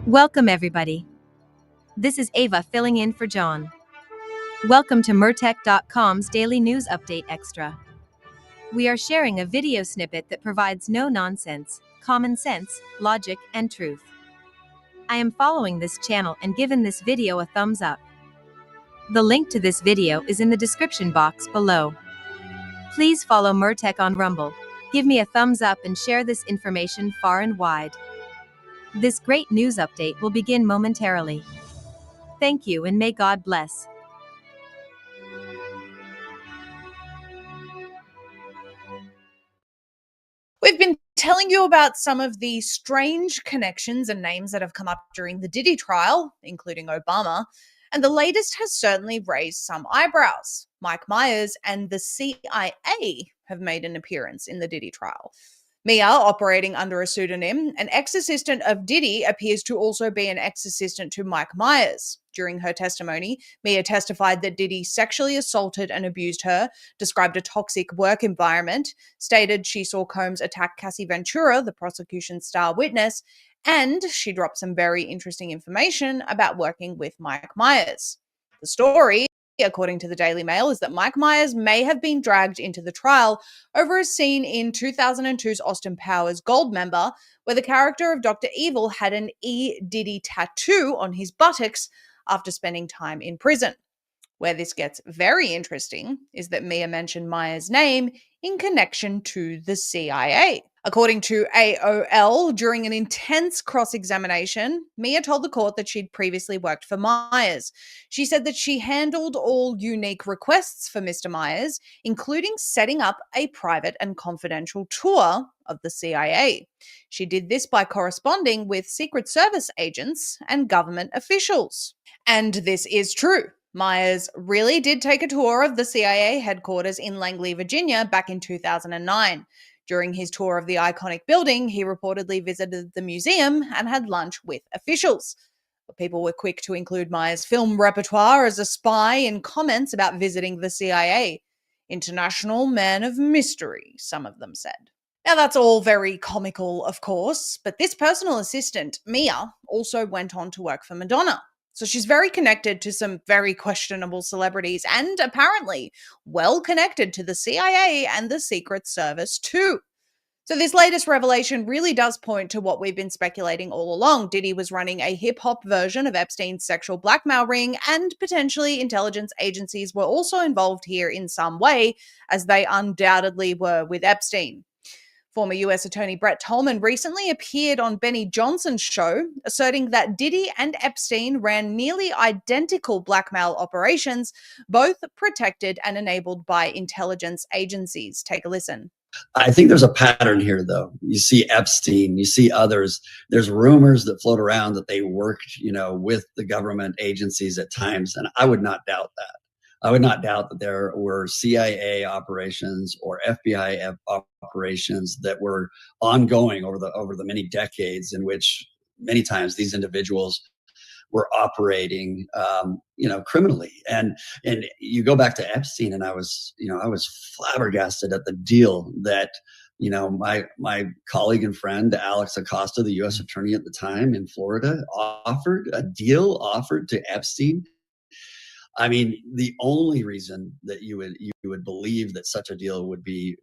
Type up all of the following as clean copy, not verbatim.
Welcome, everybody. This is Ava filling in for John. Welcome to Mertech.com's Daily News Update Extra. We are sharing a video snippet that provides no nonsense, common sense, logic, and truth. I am following this channel and given this video a thumbs up. The link to this video is in the description box below. Please follow Mertech on Rumble. Give me a thumbs up and share this information far and wide. This great news update will begin momentarily. Thank you and may God bless. We've been telling you about some of the strange connections and names that have come up during the Diddy trial, including Obama, and the latest has certainly raised some eyebrows. Mike Myers and the CIA have made an appearance in the Diddy trial. Mia, operating under a pseudonym, an ex-assistant of Diddy, appears to also be an ex-assistant to Mike Myers. During her testimony, Mia testified that Diddy sexually assaulted and abused her, described a toxic work environment, stated she saw Combs attack Cassie Ventura, the prosecution's star witness, and she dropped some very interesting information about working with Mike Myers. The story, according to the Daily Mail, is that Mike Myers may have been dragged into the trial over a scene in 2002's Austin Powers Goldmember, where the character of Dr. Evil had an E. Diddy tattoo on his buttocks after spending time in prison. Where this gets very interesting is that Mia mentioned Myers' name in connection to the CIA. According to AOL, during an intense cross-examination, Mia told the court that she'd previously worked for Myers. She said that she handled all unique requests for Mr. Myers, including setting up a private and confidential tour of the CIA. She did this by corresponding with Secret Service agents and government officials. And this is true. Myers really did take a tour of the CIA headquarters in Langley, Virginia back in 2009. During his tour of the iconic building, he reportedly visited the museum and had lunch with officials. But people were quick to include Myers' film repertoire as a spy in comments about visiting the CIA. International man of mystery, some of them said. Now, that's all very comical, of course, but this personal assistant, Mia, also went on to work for Madonna. So she's very connected to some very questionable celebrities and apparently well connected to the CIA and the Secret Service too. So this latest revelation really does point to what we've been speculating all along. Diddy was running a hip-hop version of Epstein's sexual blackmail ring, and potentially intelligence agencies were also involved here in some way, as they undoubtedly were with Epstein. Former U.S. Attorney Brett Tolman recently appeared on Benny Johnson's show, asserting that Diddy and Epstein ran nearly identical blackmail operations, both protected and enabled by intelligence agencies. Take a listen. I think there's a pattern here, though. You see Epstein, you see others. There's rumors that float around that they worked, with the government agencies at times, and I would not doubt that. I would not doubt that there were CIA operations or FBI operations that were ongoing over the many decades in which many times these individuals were operating, criminally. And you go back to Epstein, and I was flabbergasted at the deal that my colleague and friend Alex Acosta, the U.S. attorney at the time in Florida, offered to Epstein. I mean, the only reason that you would believe that such a deal would be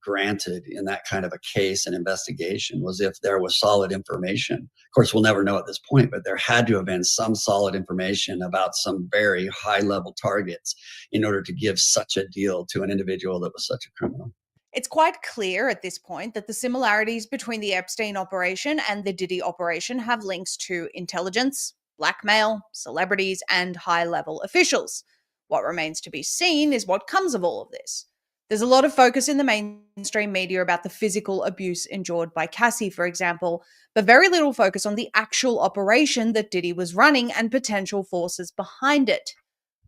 granted in that kind of a case and investigation was if there was solid information. Of course, we'll never know at this point, but there had to have been some solid information about some very high-level targets in order to give such a deal to an individual that was such a criminal. It's quite clear at this point that the similarities between the Epstein operation and the Diddy operation have links to intelligence, blackmail, celebrities, and high-level officials. What remains to be seen is what comes of all of this. There's a lot of focus in the mainstream media about the physical abuse endured by Cassie, for example, but very little focus on the actual operation that Diddy was running and potential forces behind it.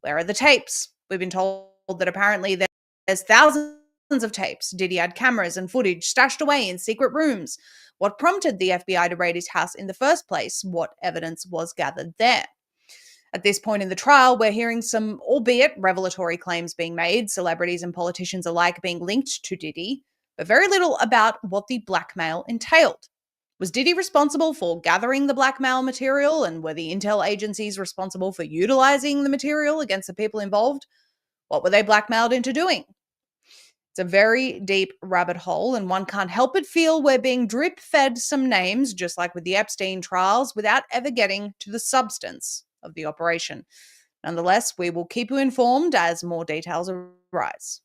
Where are the tapes? We've been told that apparently there's thousands of tapes. Diddy had cameras and footage stashed away in secret rooms. What prompted the FBI to raid his house in the first place? What evidence was gathered there? At this point in the trial, we're hearing some, albeit revelatory claims being made, celebrities and politicians alike being linked to Diddy, but very little about what the blackmail entailed. Was Diddy responsible for gathering the blackmail material, and were the intel agencies responsible for utilizing the material against the people involved? What were they blackmailed into doing? It's a very deep rabbit hole, and one can't help but feel we're being drip fed some names, just like with the Epstein trials, without ever getting to the substance of the operation. Nonetheless, we will keep you informed as more details arise.